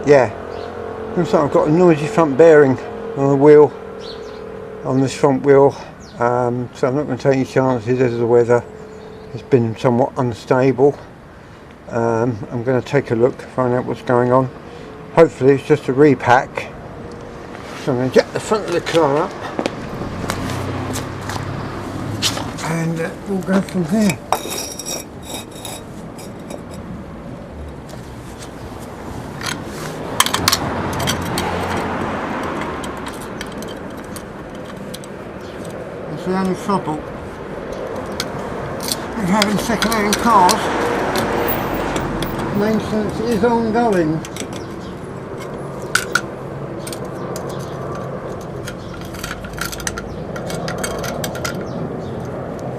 Yeah, looks like I've got a noisy front bearing on the wheel, on this front wheel, so I'm not going to take any chances as the weather has been somewhat unstable. I'm going to take a look, find out what's going on. Hopefully it's just a repack. So I'm going to jack the front of the car up and we'll go from there. That's the only trouble with having second-hand cars. Maintenance is ongoing.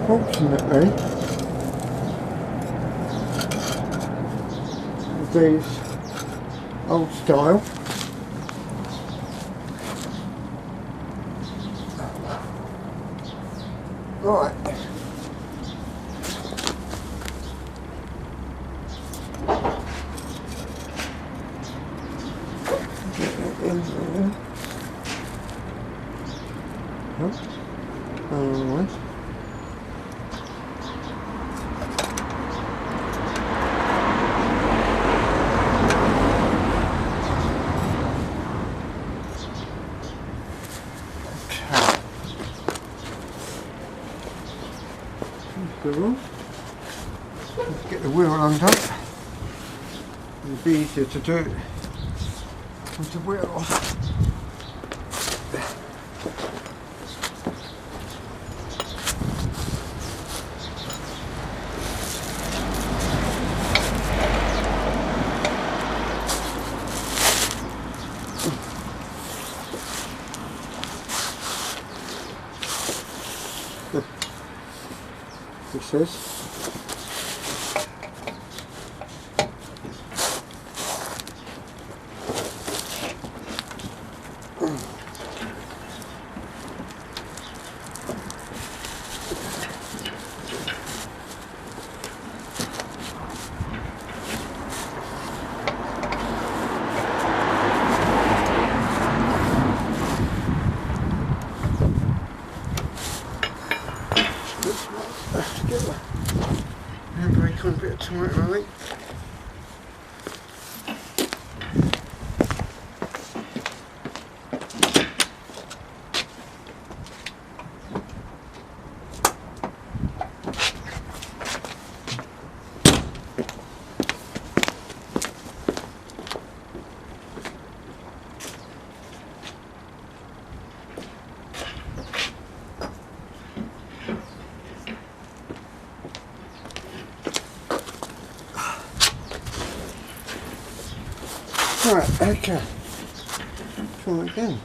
Fortunately, these old style right. Let's get the wheel undone. It'll be easier to do it with the wheel off. This is handbrake on a bit of time, I think. Right, okay. Try again.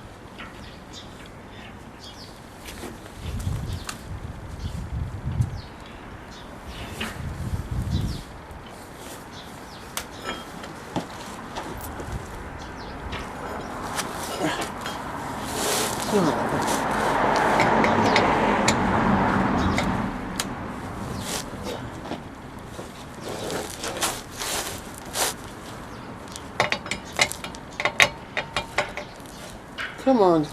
Come on.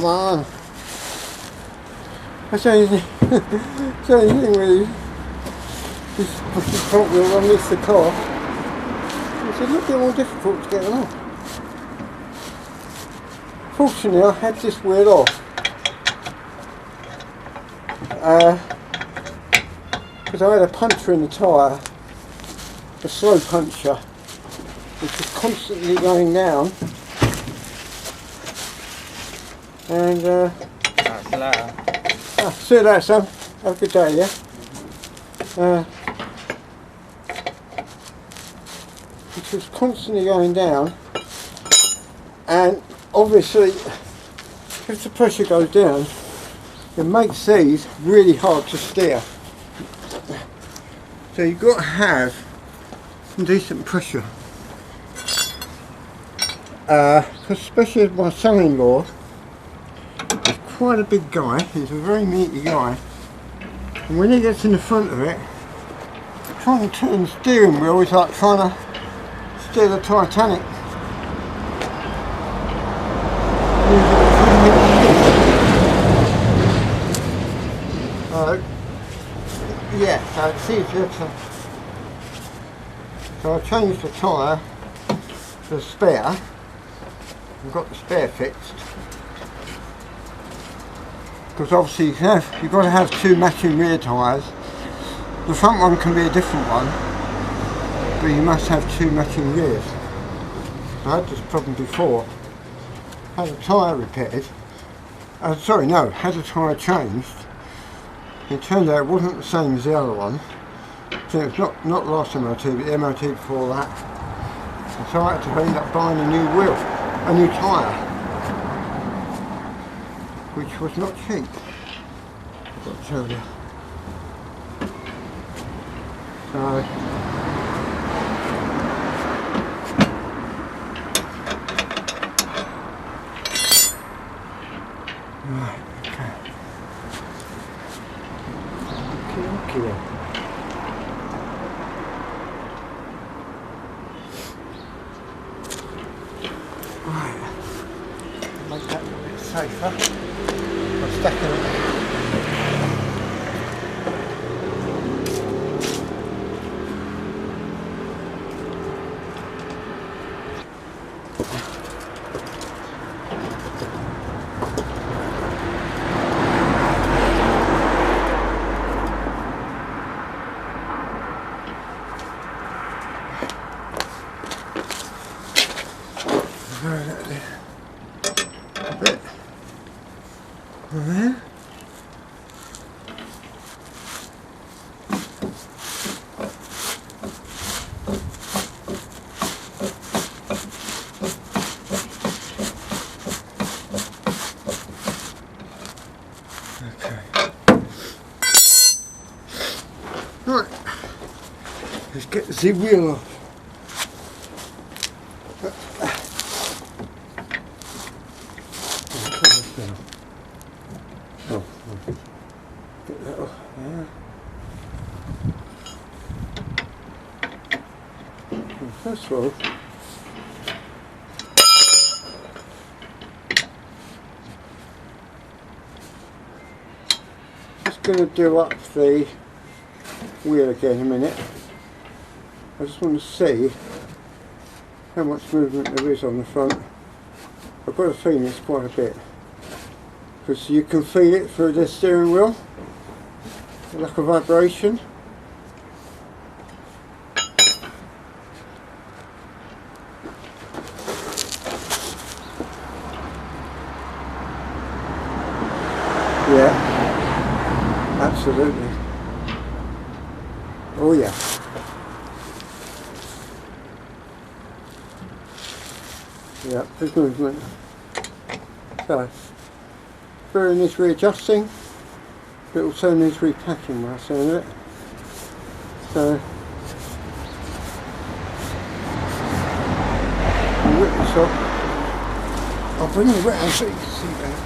come on. That's the only thing, that's the only thing really. This pushy front wheel underneath the car. It's a little bit more difficult to get them off. Fortunately, I had this wheel off. Because I had a puncture in the tyre, a slow puncture, which was constantly going down. And see you later, son. Have a good day, yeah? Which was constantly going down, and obviously if the pressure goes down, it makes these really hard to steer. So you've got to have some decent pressure. Especially as my son-in-law is quite a big guy, he's a very meaty guy, and when he gets in the front of it, trying to turn the steering wheel is like trying to steer the Titanic. Yeah, so it's easier to... So I changed the tyre to the spare. I've got the spare fixed. Because obviously you've got to have two matching rear tyres. The front one can be a different one, but you must have two matching rears. I had this problem before. Had a tyre repaired. Sorry, no, had a tyre changed. It turned out it wasn't the same as the other one. So it was not last MOT, but the MOT before that. And so I had to end up buying a new wheel, a new tyre, which was not cheap, I've got to tell you. So, right, okay. Okay. Right, make that a little bit safer. I'm stacking it. A bit on there. Okay. Right. Let's get the wheel off. Oh, get that off there. Well, first of all, just going to do up the wheel again in a minute. I just want to see how much movement there is on the front. I've got a feeling it's quite a bit, because you can feel it through the steering wheel, like a vibration. Yeah, absolutely. Oh yeah. Yeah, there's movement. So, very needs readjusting, but also needs repacking by the sound of it. So, I'll whip this up. I'll bring it round so you can see that.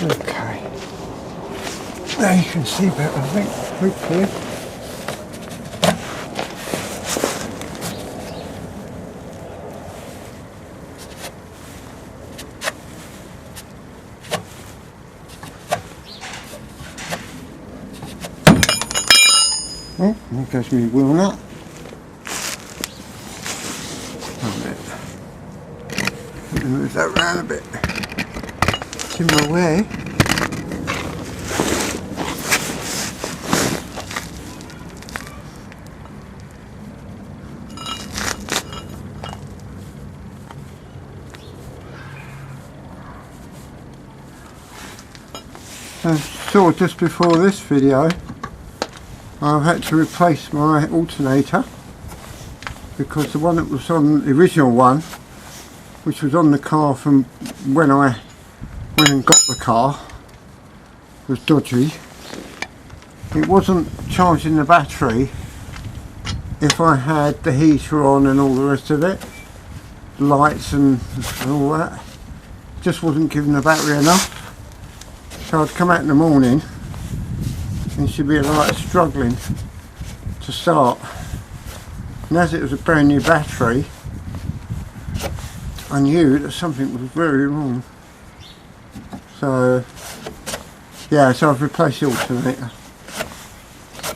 Okay. Now you can see better, I think, hopefully. Oh, there goes my wheel nut. Let me move that round a bit. It's in my way. So just before this video I've had to replace my alternator because the one that was on the original one, which was on the car from when I went and got the car, was dodgy. It wasn't charging the battery if I had the heater on and all the rest of it, lights and all that. Just wasn't giving the battery enough. So I'd come out in the morning and she'd be like struggling to start. And as it was a brand new battery, I knew that something was very wrong. So yeah, so I've replaced the alternator.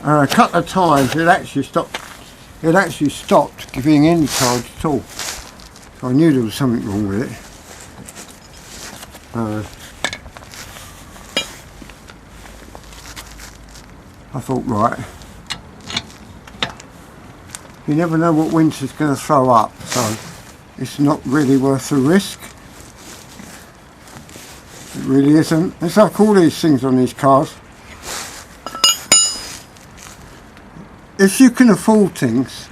A couple of times it actually stopped giving any charge at all. So I knew there was something wrong with it. I thought, right, you never know what winter's going to throw up, so it's not really worth the risk. It really isn't. It's like all these things on these cars. If you can afford things,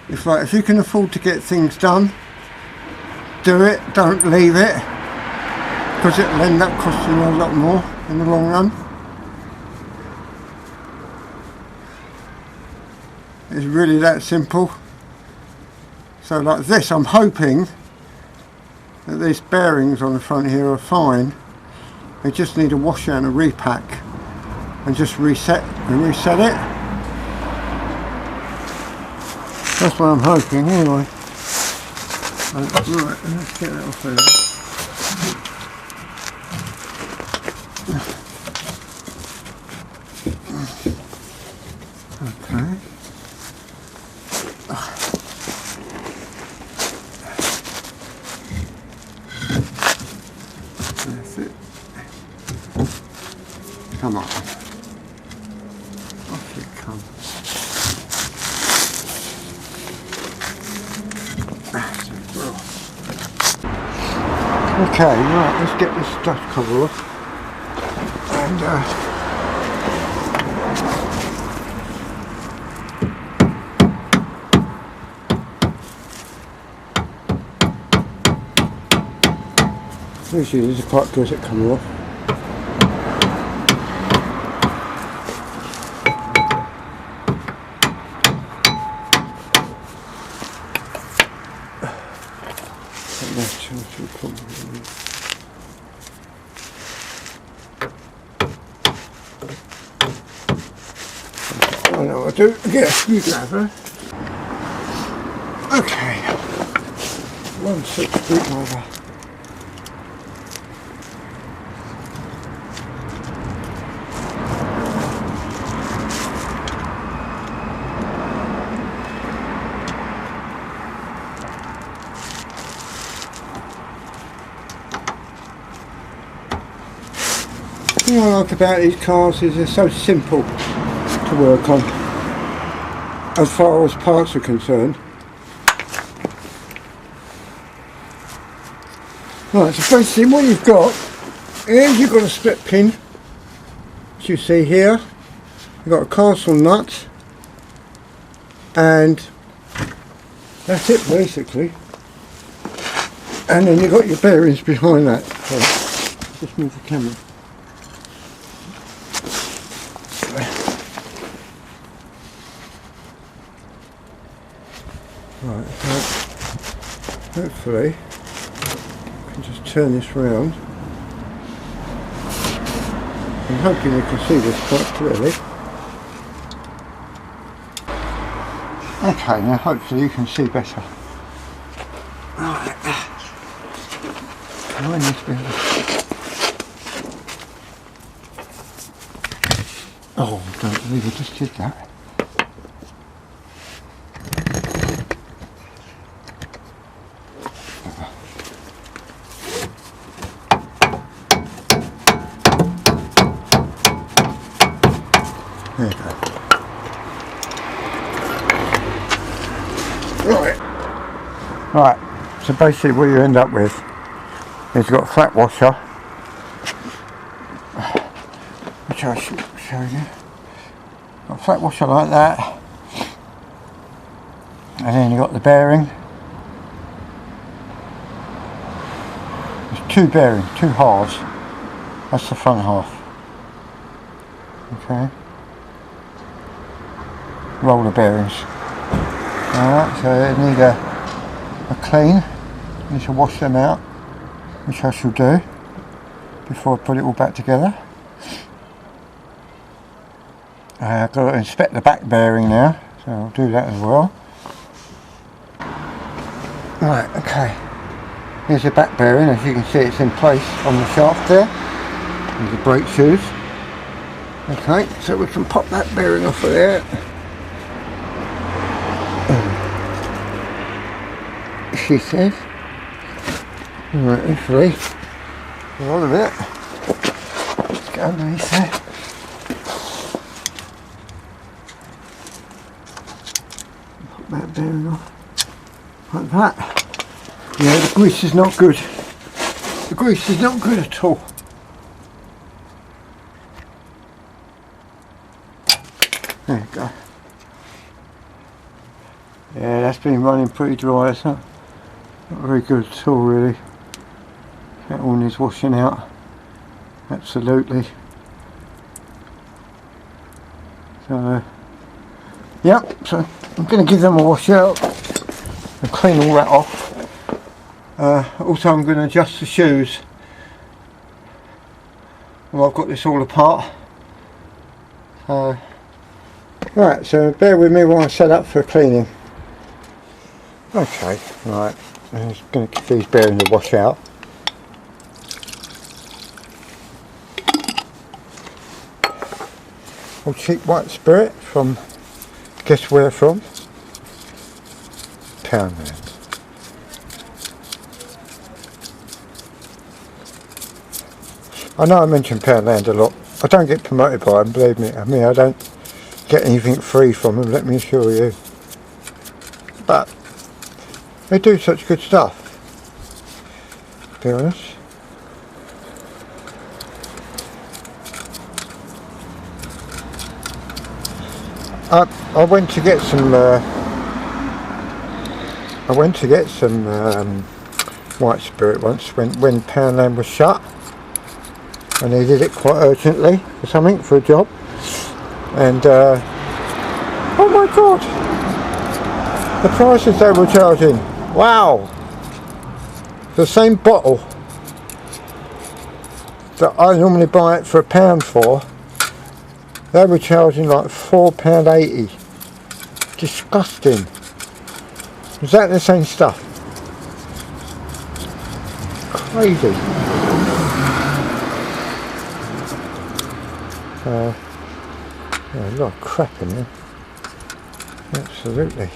if you can afford to get things done, do it, don't leave it, because it'll end up costing you a lot more in the long run. It's really that simple. So like this, I'm hoping that these bearings on the front here are fine. They just need a wash out and a repack and just reset it. That's what I'm hoping anyway. Right, let's get that off there. Okay. That's it. Come on. Off you come. Okay, right, let's get this dust cover off. And usually these are quite good at coming off. I know what to do. Get a screwdriver. Okay. 1/6 screwdriver. The thing I like about these cars is they're so simple to work on as far as parts are concerned. Right, so basically what you've got is you've got a split pin, as you see here. You've got a castle nut, and that's it basically. And then you've got your bearings behind that. So just move the camera. Right, so hopefully I can just turn this round. I'm hoping you can see this quite clearly. Okay, now hopefully you can see better. Right. I need to be able to... Oh, I don't believe I just did that. Right, so basically what you end up with is you've got a flat washer, which I should show you. Got a flat washer like that, and then you've got the bearing. There's two bearings, two halves. That's the front half. Okay. Roller bearings. Alright, so they need a clean. I need to wash them out, which I shall do before I put it all back together. I've got to inspect the back bearing now, so I'll do that as well. Right, okay. Here's the back bearing. As you can see, it's in place on the shaft there. There's the brake shoes. Okay, so we can pop that bearing off of there. She says. Right, hopefully, a lot of it. Let's get underneath there. Pop that bearing off. Like that. Yeah, the grease is not good. The grease is not good at all. There you go. Yeah, that's been running pretty dry, isn't it? Not very good at all, really. That all needs washing out. Absolutely. So, yep, so I'm going to give them a wash out and clean all that off. Also, I'm going to adjust the shoes. Well, I've got this all apart. Right, so bear with me while I set up for cleaning. Okay, right, I'm just going to give these bearings a wash out. Old cheap white spirit from, guess where from? Poundland. I know I mention Poundland a lot. I don't get promoted by them, believe me. I mean, I don't get anything free from them, let me assure you. But they do such good stuff, to be honest. I went to get some white spirit once when Poundland was shut. I needed it quite urgently for something, for a job. And oh my god, the prices they were charging, wow, the same bottle that I normally buy it for £1 for, they were charging like £4.80. Disgusting. Is that the same stuff? Crazy. Yeah, a lot of crap in there. Absolutely.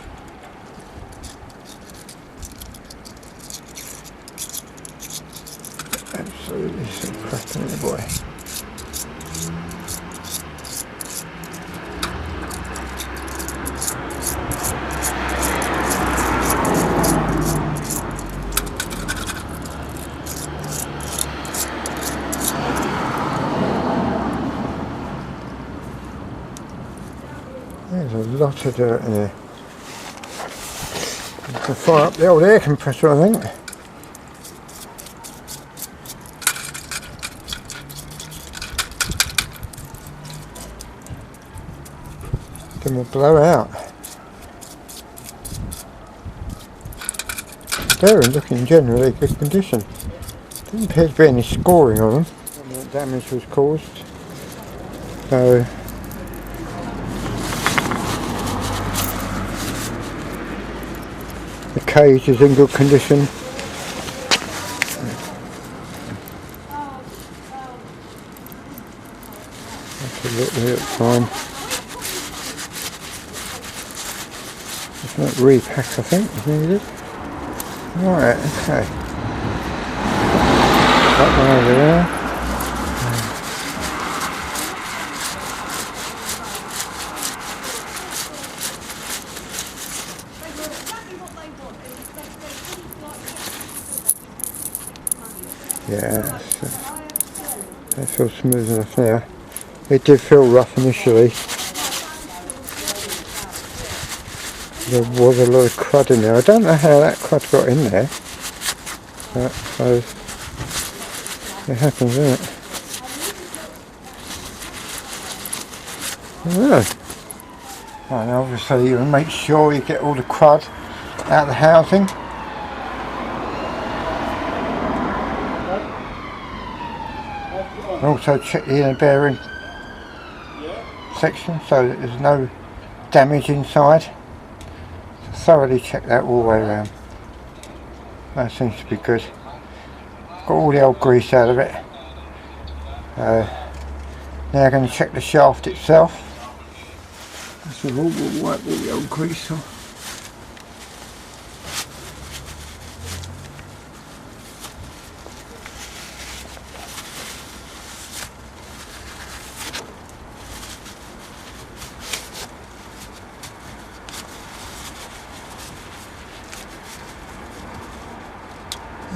Absolutely some crap in there, boy. There's a lot of dirt in here. I can fire up the old air compressor, I think. Then we'll blow out. They're in looking generally good condition. Doesn't appear to be any scoring on them. Some damage was caused. So the cage is in good condition. Absolutely, it's fine. It's not repack, I think, is needed. Right, okay. That one over there. Yeah, that feels smooth enough now. It did feel rough initially. There was a lot of crud in there. I don't know how that crud got in there. But so it happens, doesn't it? Yeah. And obviously you make sure you get all the crud out of the housing. And also check the inner bearing section so that there's no damage inside. So thoroughly check that all the way around. That seems to be good. Got all the old grease out of it. Now I'm going to check the shaft itself. So we'll wipe all the old grease off.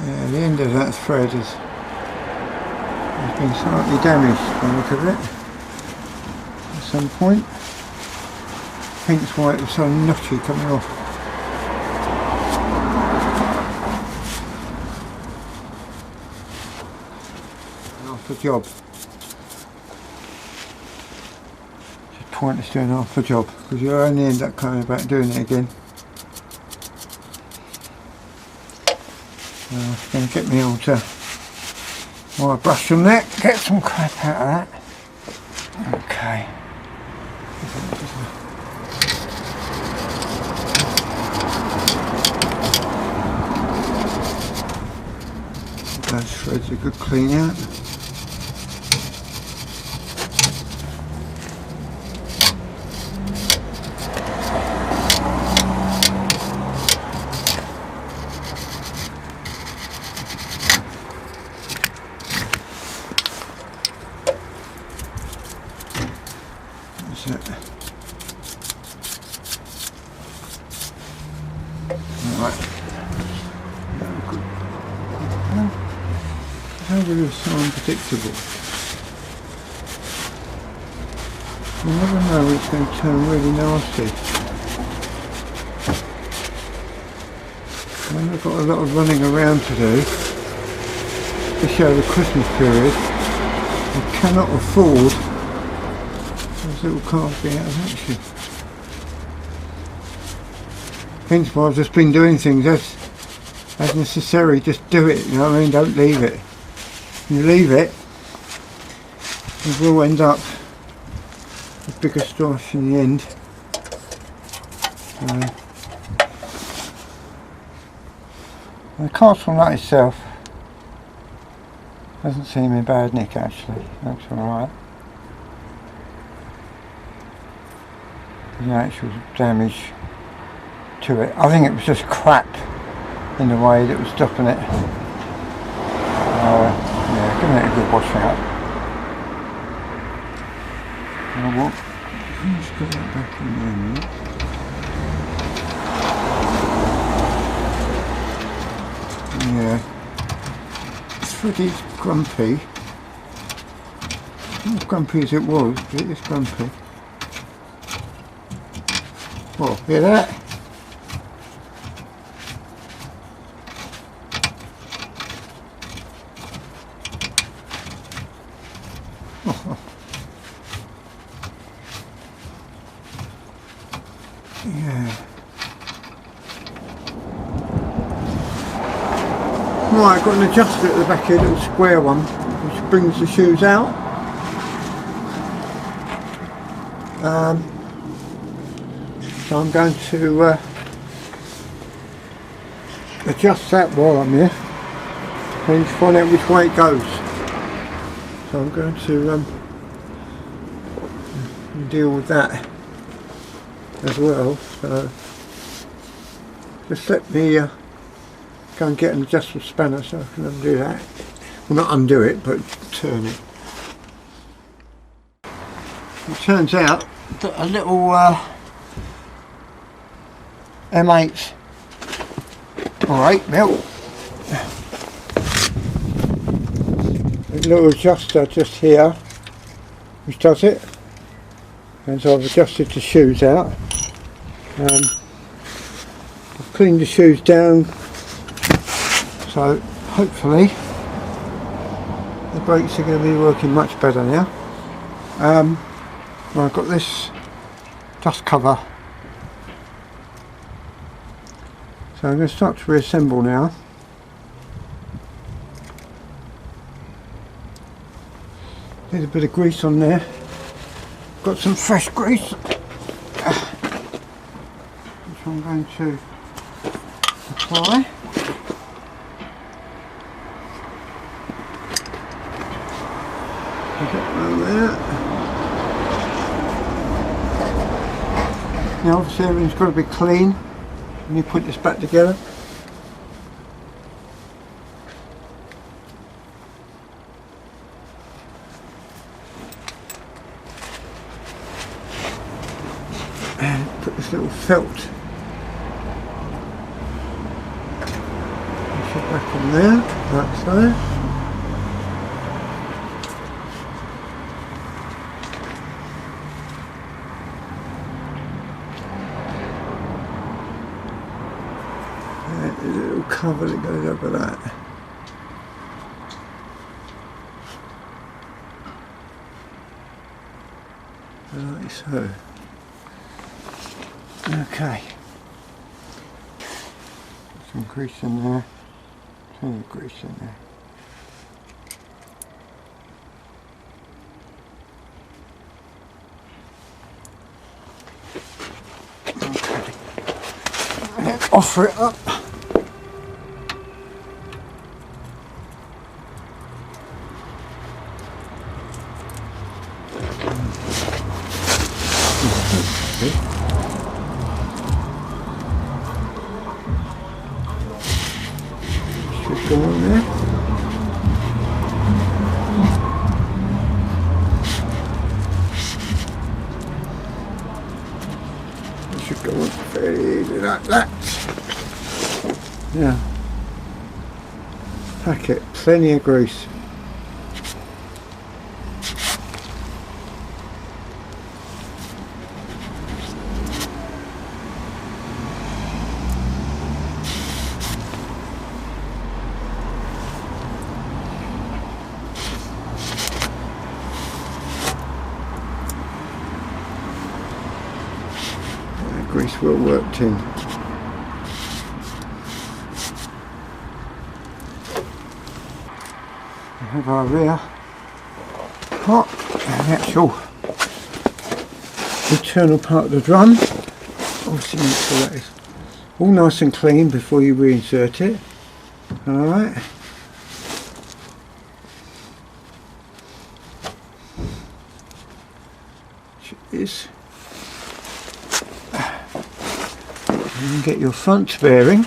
Yeah, the end of that thread has been slightly damaged by the look of it at some point. Hence why it was so notchy coming off. Half the job. It's pointless doing half the job because you only end up coming back doing it again. It's going to get me all to wire brush from that, get some crap out of that. Okay. Those threads are good clean out. That's it. Right. How really so unpredictable. You never know when it's going to turn really nasty. When I've got a lot of running around to do, especially over the Christmas period, I cannot afford those little cars being out of action. Hence why I've just been doing things as necessary. Just do it, you know what I mean? Don't leave it. You leave it, you will end up with bigger strife in the end. The cast from that itself doesn't seem in bad nick actually, looks alright. The actual damage to it, I think it was just crap in the way that was stopping it. Yeah, giving it a good wash out. Now what? Let's get that back in there a minute. Yeah. Thread is grumpy. Not as grumpy as it was, but it is grumpy. What, hear that? Yeah. Right, I've got an adjuster at the back here, a little square one, which brings the shoes out. So I'm going to adjust that while I'm here and find out which way it goes. So I'm going to deal with that as well. So just let me go and get an adjustable spanner so I can undo that. Well, not undo it, but turn it. It turns out that a little M8 or 8 mil little adjuster just here which does it, and so I've adjusted the shoes out. I've cleaned the shoes down, so hopefully the brakes are going to be working much better now. I've got this dust cover, so I'm going to start to reassemble now. There's a bit of grease on there. Got some fresh grease, which I'm going to apply. Get around there. Now obviously everything's got to be clean when you put this back together. And put this little felt back on there, like so. And a little cover that goes over that. Like so. Okay, some grease in there, plenty of grease in there. Okay, let's offer it up. Should go on there. It should go on fairly easy like that. Now, pack it, plenty of grease. Grease well worked in. We have our rear part and the actual internal part of the drum. Obviously make sure that is all nice and clean before you reinsert it. Alright. Which is. You can get your front bearing.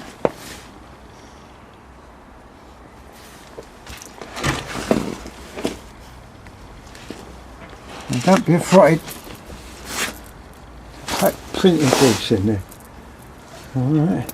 And don't be afraid to pack plenty of grease in there. Alright.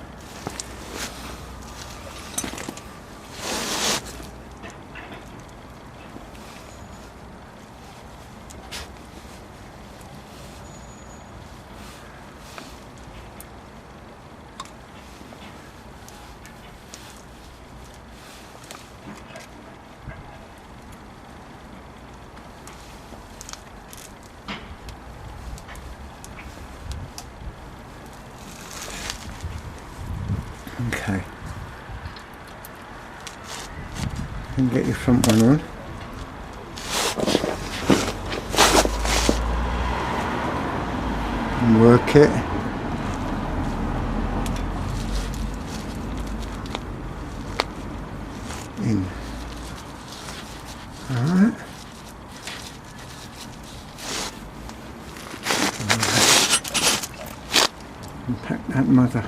Okay, and get your front one on. And work it. In. Alright. And pack that mother.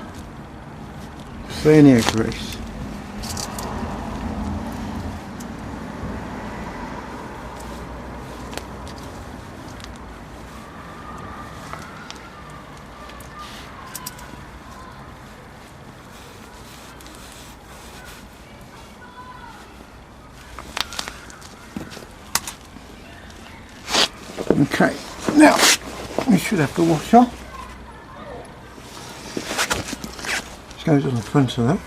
Plenty of grease. Okay, now we should have the washer. This goes on the front of that.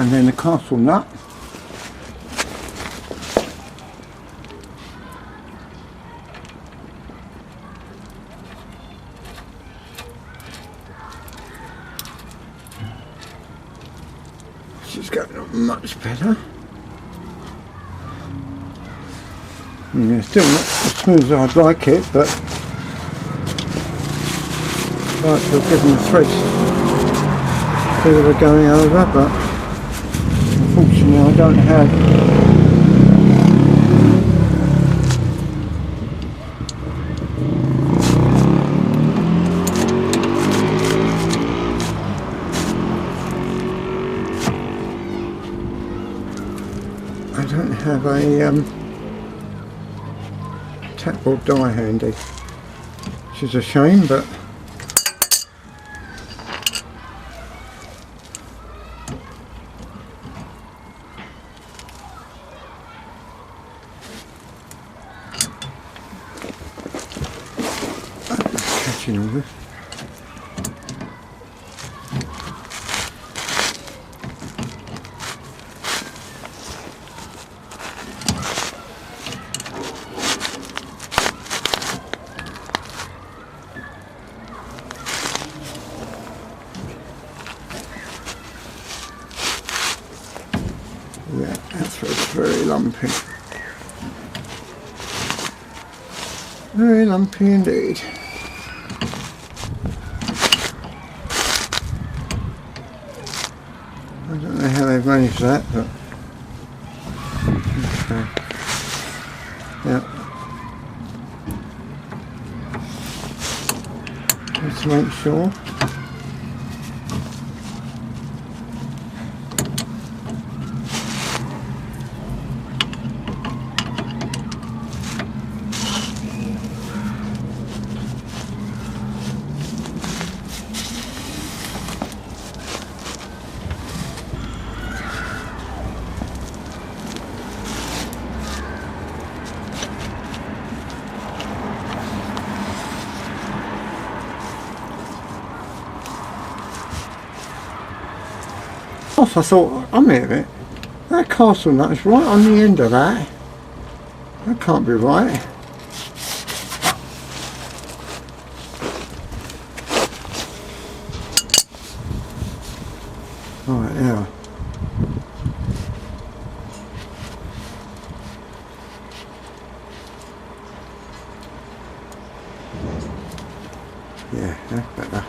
And then the castle nut. This is going on much better. Yeah, still not as smooth as I'd like it, but right, so giving the threads a bit of a going over, but unfortunately I don't have a tackle die handy, which is a shame, but catching all this. Yeah, that's very lumpy. Very lumpy indeed. I don't know how they've managed that, but okay. Yeah. Just to make sure. I thought, I'm here, that castle nut is right on the end of that. That can't be right. Right, now. Yeah, that's better.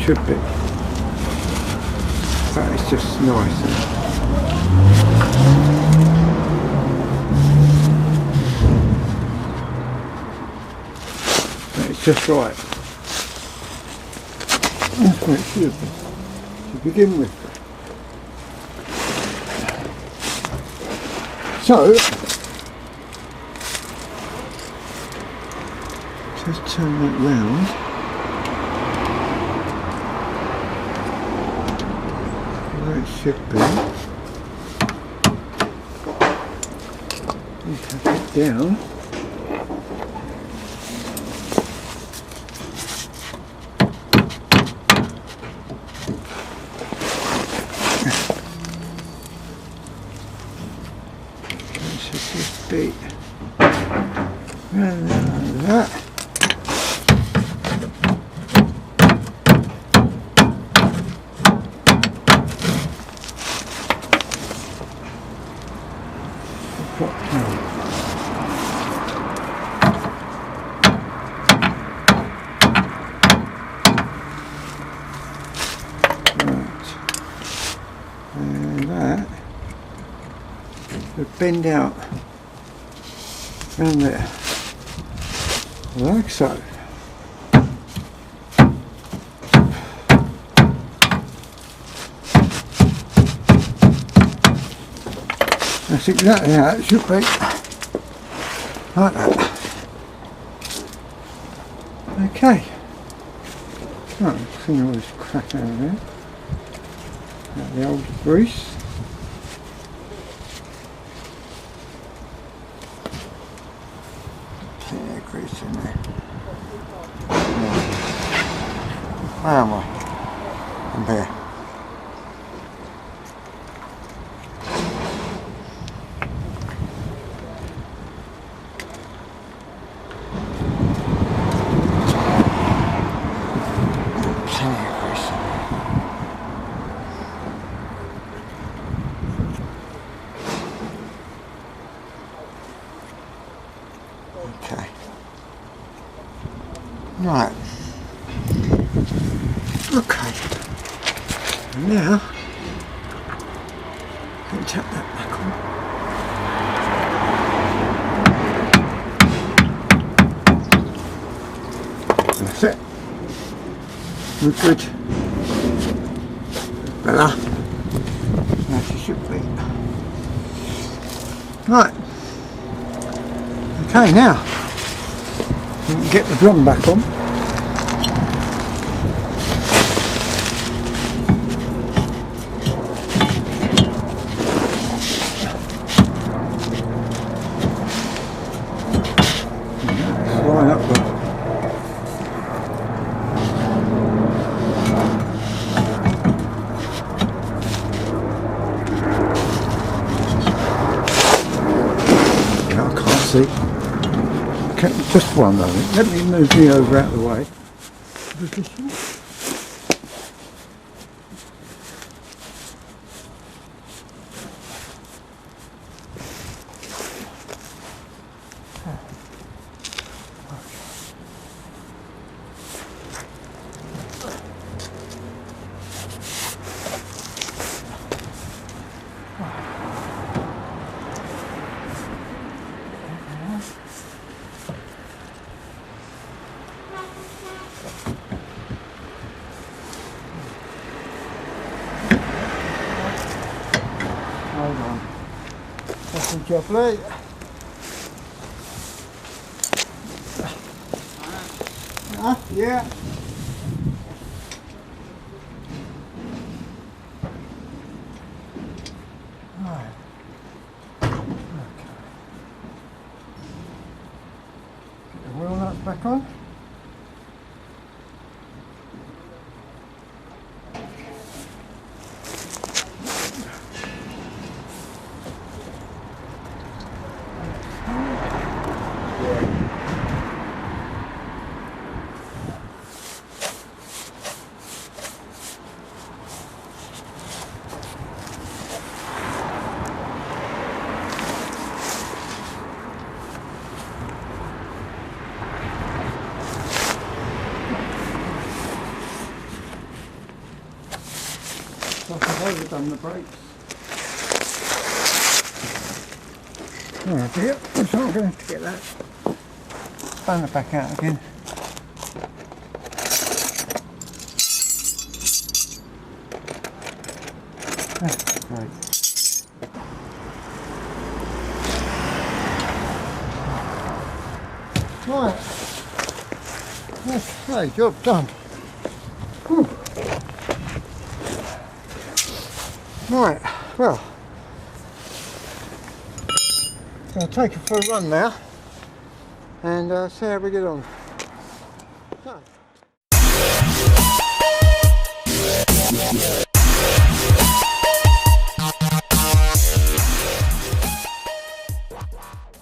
Should be. That is just nice. That is just right. That's what it should be to begin with. So, just turn that round. It should be. And tap it down. It should just be like that. Bend out around there, like so. That's exactly how it should be. like that. Okay. Right, clean all this crap out of there. Out the old grease. See that grease in there. Where am I? I'm here. Okay. Right. Okay. And now, I can tap that back on. That's it. We're good. Better. As it should be. Right. Okay, now we can get the drum back on. Line up the I can't see. Just one moment. Let me move me over out of the way. Hold on. That's lovely. Yeah. Right. Okay. Get the wheel nuts back on. I've overdone the brakes. Oh dear, I'm going to have to get that spanner back out again. Right. Right. Okay, job done. Whew. Right, well, I'll take it for a run now and see how we get on. So.